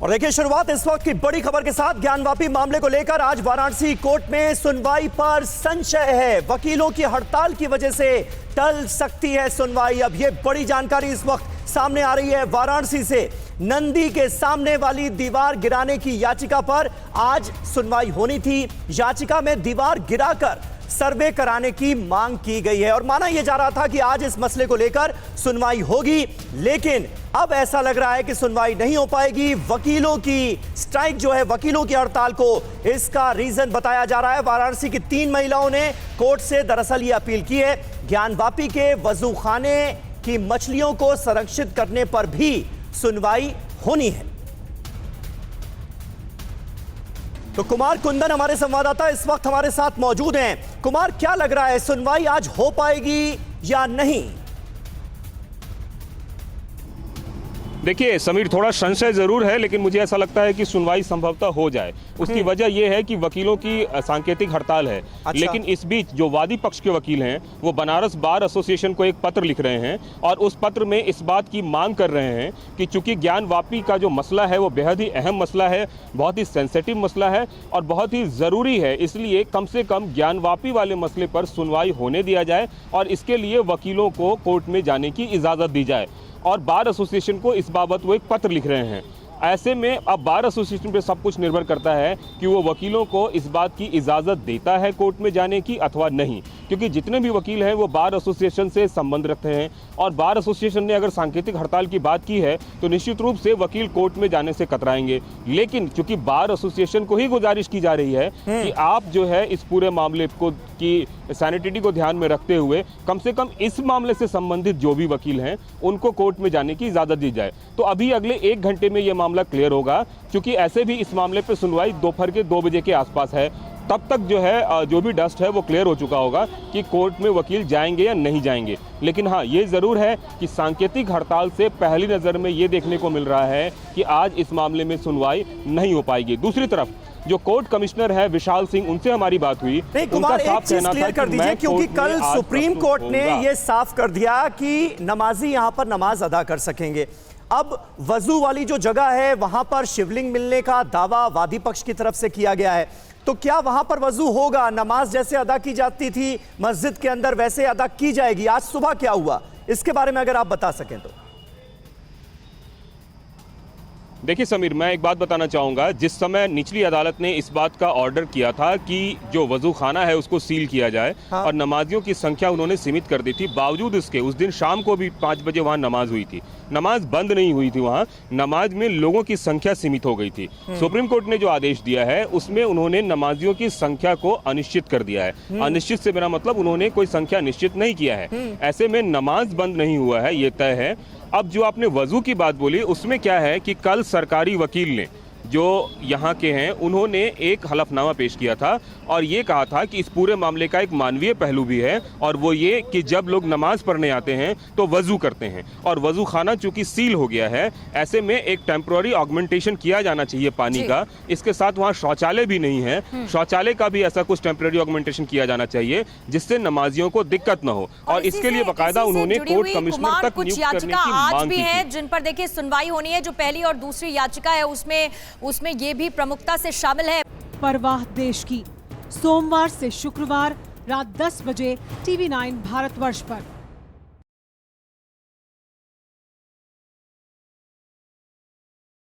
और देखिए शुरुआत इस वक्त की बड़ी खबर के साथ। ज्ञानवापी मामले को लेकर आज वाराणसी कोर्ट में सुनवाई पर संशय है। वकीलों की हड़ताल की वजह से टल सकती है सुनवाई। अब यह बड़ी जानकारी इस वक्त सामने आ रही है वाराणसी से। नंदी के सामने वाली दीवार गिराने की याचिका पर आज सुनवाई होनी थी। याचिका में दीवार गिराकर सर्वे कराने की मांग की गई है और माना यह जा रहा था कि आज इस मसले को लेकर सुनवाई होगी, लेकिन अब ऐसा लग रहा है कि सुनवाई नहीं हो पाएगी। वकीलों की स्ट्राइक जो है, वकीलों की हड़ताल को इसका रीजन बताया जा रहा है। वाराणसी की 3 महिलाओं ने कोर्ट से दरअसल ये अपील की है, ज्ञानवापी के वजूखाने की मछलियों को संरक्षित करने पर भी सुनवाई होनी है। तो कुमार कुंदन हमारे संवाददाता इस वक्त हमारे साथ मौजूद हैं। कुमार, क्या लग रहा है, सुनवाई आज हो पाएगी या नहीं? देखिए समीर, थोड़ा संशय जरूर है, लेकिन मुझे ऐसा लगता है कि सुनवाई संभवतः हो जाए। उसकी वजह यह है कि वकीलों की सांकेतिक हड़ताल है। अच्छा। लेकिन इस बीच जो वादी पक्ष के वकील हैं वो बनारस बार एसोसिएशन को एक पत्र लिख रहे हैं और उस पत्र में इस बात की मांग कर रहे हैं कि चूंकि ज्ञानवापी का जो मसला है वो बेहद ही अहम मसला है, बहुत ही सेंसिटिव मसला है और बहुत ही ज़रूरी है, इसलिए कम से कम ज्ञानवापी वाले मसले पर सुनवाई होने दिया जाए और इसके लिए वकीलों को कोर्ट में जाने की इजाज़त दी जाए। और बार एसोसिएशन को इस बाबत वो एक पत्र लिख रहे हैं। ऐसे में अब बार एसोसिएशन पे सब कुछ निर्भर करता है कि वो वकीलों को इस बात की इजाज़त देता है कोर्ट में जाने की अथवा नहीं, क्योंकि जितने भी वकील हैं वो बार एसोसिएशन से संबंध रखते हैं और बार एसोसिएशन ने अगर सांकेतिक हड़ताल की बात की है तो निश्चित रूप से वकील कोर्ट में जाने से कतराएंगे। लेकिन चूंकि बार एसोसिएशन को ही गुजारिश की जा रही है कि आप जो है इस पूरे मामले को की सैनिटिटी को ध्यान में रखते हुए कम से कम इस मामले से संबंधित जो भी वकील हैं उनको कोर्ट में जाने की इजाज़त दी जाए। तो अभी अगले 1 घंटे में यह मामला क्लियर होगा, क्योंकि ऐसे भी इस मामले पर सुनवाई दोपहर के 2 बजे के आसपास है। तब तक जो है जो भी डस्ट है वो क्लियर हो चुका होगा कि कोर्ट में वकील जाएंगे या नहीं जाएंगे। लेकिन हाँ, ये ज़रूर है कि सांकेतिक हड़ताल से पहली नज़र में ये देखने को मिल रहा है कि आज इस मामले में सुनवाई नहीं हो पाएगी। दूसरी तरफ जो कोर्ट कमिश्नर है विशाल सिंह, उनसे हमारी बात हुई। उनका साफ कहना था कर दीजिए, क्योंकि कल सुप्रीम कोर्ट ने ये साफ कर दिया कि नमाजी यहां पर नमाज अदा कर सकेंगे। अब वजू वाली जो जगह है वहां पर शिवलिंग मिलने का दावा वादी पक्ष की तरफ से किया गया है, तो क्या वहां पर वजू होगा? नमाज जैसे अदा की जाती थी मस्जिद के अंदर वैसे अदा की जाएगी? आज सुबह क्या हुआ, इसके बारे में अगर आप बता सकें तो। देखिए समीर, मैं एक बात बताना चाहूँगा। जिस समय निचली अदालत ने इस बात का ऑर्डर किया था कि जो वजू खाना है उसको सील किया जाए और नमाजियों की संख्या उन्होंने सीमित कर दी थी, बावजूद इसके उस दिन शाम को भी 5 बजे वहाँ नमाज हुई थी। नमाज बंद नहीं हुई थी, वहाँ नमाज में लोगों की संख्या सीमित हो गई थी। सुप्रीम कोर्ट ने जो आदेश दिया है उसमें उन्होंने नमाजियों की संख्या को अनिश्चित कर दिया है। अनिश्चित से मेरा मतलब उन्होंने कोई संख्या निश्चित नहीं किया है। ऐसे में नमाज बंद नहीं हुआ है, ये तय है। अब जो आपने वजू की बात बोली उसमें क्या है कि कल सरकारी वकील ने जो यहाँ के हैं उन्होंने एक हलफनामा पेश किया था और ये कहा था कि इस पूरे मामले का एक मानवीय पहलू भी है और वो ये कि जब लोग नमाज पढ़ने आते हैं तो वजू करते हैं और वजू खाना चूंकि सील हो गया है, ऐसे में एक टेम्पररी ऑगमेंटेशन किया जाना चाहिए पानी का। इसके साथ वहाँ शौचालय भी नहीं है, शौचालय का भी ऐसा कुछ टेम्पररी ऑगमेंटेशन किया जाना चाहिए जिससे नमाजियों को दिक्कत न हो और इसके लिए बाकायदा उन्होंने कोर्ट कमिश्नर तक नियुक्त करने की मांग की है, जिन पर देखिए सुनवाई होनी है। जो पहली और दूसरी याचिका है उसमें ये भी प्रमुखता से शामिल है। परवाह देश की, सोमवार से शुक्रवार रात 10 बजे TV9 भारतवर्ष पर।